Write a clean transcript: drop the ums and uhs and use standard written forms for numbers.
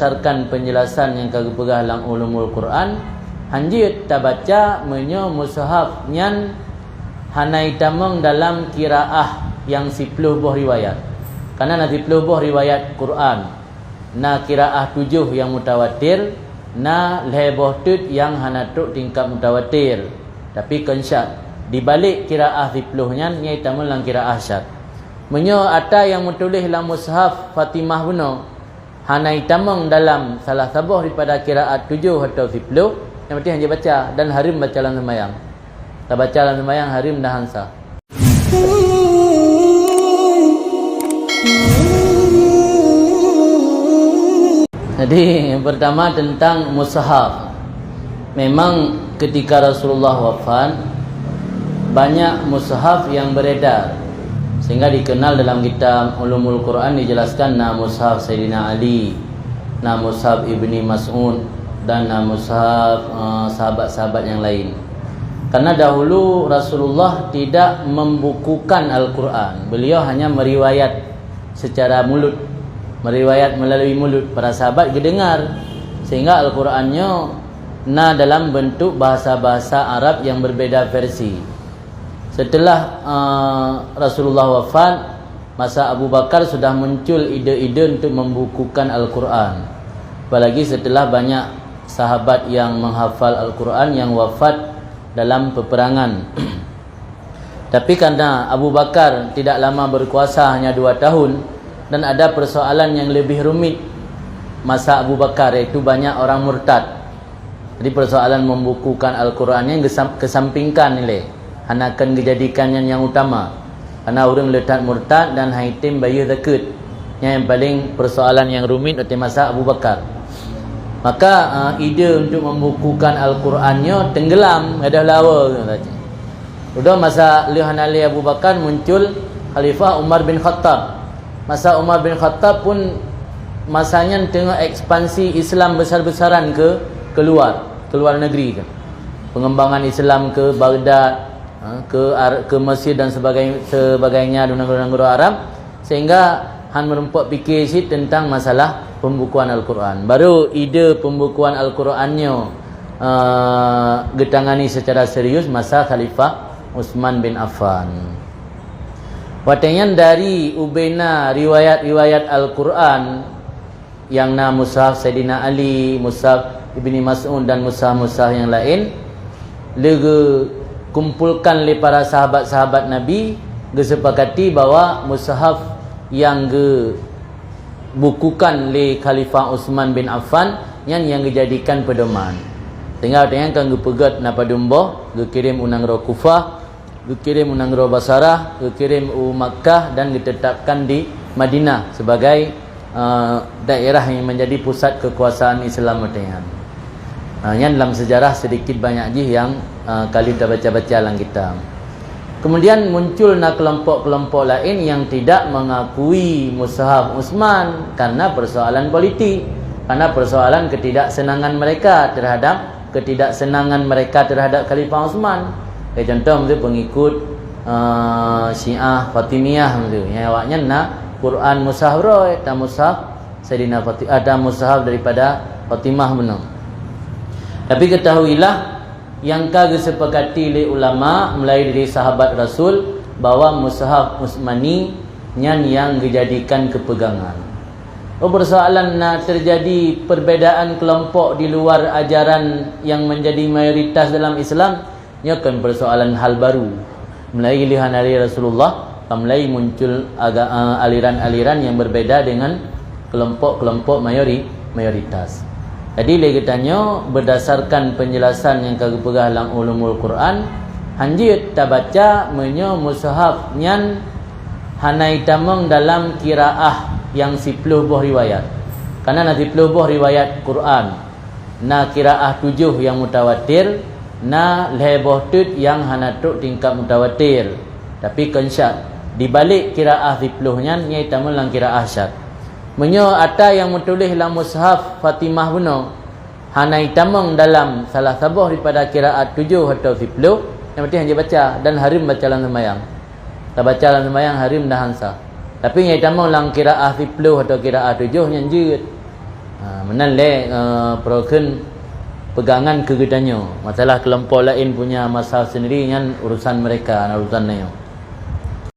berdasarkan penjelasan yang kagak pegah lang ulumul Quran, hanjit tabaca menyo mushaf nyan hanai tameng dalam kiraah yang 10 buah riwayat. Karena nanti 10 buah riwayat Quran. Na kiraah 7 yang mutawatir, na leboh tut yang hanatuk tingkat mutawatir. Tapi konsyat di balik kiraah 10 nyan nyai tameng lang kiraah syad. Menyo ada yang menulis dalam mushaf Fatimah buno hanai tameng dalam salah sabuh daripada kiraat 7 atau 10 yang penting hanya baca dan harim baca dalam sembahyang. Tak baca dalam sembahyang harim dah hansa. Jadi yang pertama tentang mushaf. Memang ketika Rasulullah wafat banyak mushaf yang beredar, sehingga dikenal dalam kitab Ulumul Quran dijelaskan nama mushaf Sayyidina Ali, nama mushaf Ibni Mas'ud dan nama mushaf sahabat-sahabat yang lain. Karena dahulu Rasulullah tidak membukukan Al-Quran. Beliau hanya meriwayat secara mulut, meriwayat melalui mulut. Para sahabat kedengar, sehingga Al-Qurannya dalam bentuk bahasa-bahasa Arab yang berbeda versi. Setelah Rasulullah wafat, masa Abu Bakar sudah muncul ide-ide untuk membukukan Al-Quran. Apalagi setelah banyak sahabat yang menghafal Al-Quran yang wafat dalam peperangan. Tapi karena Abu Bakar tidak lama berkuasa, hanya 2 tahun, dan ada persoalan yang lebih rumit masa Abu Bakar, iaitu banyak orang murtad. Jadi persoalan membukukan Al-Quran yang kesampingkan nilai, anakan dijadikan yang utama. Karena orang letak murtad dan haitim bayu zakut, yang paling persoalan yang rumit di masa Abu Bakar. Maka ide untuk membukukan Al-Qurannya tenggelam, ada lawa saja. Sudah masa lihan Ali Abu Bakar muncul Khalifah Umar bin Khattab. Masa Umar bin Khattab pun masanya tengah ekspansi Islam besar-besaran ke luar negeri ke. Pengembangan Islam ke Baghdad, ke Mesir dan sebagainya di negara-negara Arab, sehingga han merempuk fikir tentang masalah pembukuan Al-Quran. Baru ide pembukuan Al-Qurannya ditangani secara serius masa Khalifah Utsman bin Affan. Watengnya dari ubena riwayat-riwayat Al-Quran yang nama mushaf Sayyidina Ali, mushaf Ibni Mas'ud dan mushaf-mushaf yang lain, lega kumpulkan oleh para sahabat-sahabat Nabi, gesepakati bahawa mushaf yang bukukan oleh Khalifah Utsman bin Affan yang dijadikan pedoman. Tinggal dengan kan gepegat napa dumbo, gekirim unang ro Kufah, gekirim unang ro Basarah, gekirim Makkah dan ditetapkan di Madinah sebagai daerah yang menjadi pusat kekuasaan Islam dengan. Yang dalam sejarah sedikit banyak je yang kali kita baca-baca dalam kitab. Kemudian muncul kelompok-kelompok lain yang tidak mengakui mushaf Utsman karena persoalan politik, karena persoalan ketidaksenangan mereka terhadap Khalifah Utsman. Contoh itu pengikut Syiah Fatimiyah itu, yang awaknya nak Quran mushaf roy, tak mushaf Sayyidina Fatimah, ada mushaf daripada Fatimah benar. Tapi ketahuilah yang kagak sepakati oleh ulama mulai dari sahabat Rasul bahawa mushaf Utsmani yang dijadikan kepegangan. Persoalan terjadi perbedaan kelompok di luar ajaran yang menjadi mayoritas dalam Islam, ia kan persoalan hal baru. Mulai lihan dari Rasulullah, mulai muncul aliran-aliran yang berbeda dengan kelompok-kelompok mayoritas. Jadi lagi tanya berdasarkan penjelasan yang kagak pegah dalam ulumul Quran, hanjit tabaca menyo mushaf nyan hanai tameng dalam kiraah yang 10 buah riwayat. Karena nanti 10 buah riwayat Quran, na kiraah 7 yang mutawatir, na leboh tut yang hanatuk tingkat mutawatir. Tapi konsyat di balik kiraah 10 nyan nyai tameng lang kiraah syad. Menyo ada yang menulis dalam mushaf Fatimah buno hanai tameng dalam salah sabuh daripada kiraat 7 atau 10 yang penting hanya baca dan harim baca dalam sembahyang. Tak baca dalam sembahyang harim dah hansa. Tapi nyai tameng lang kiraat 10 atau kiraat 7 yang jeut. Menan le peroken pegangan kegedanyo. Masalah kelompok lain punya masalah sendiri yang urusan mereka, urusan nyo.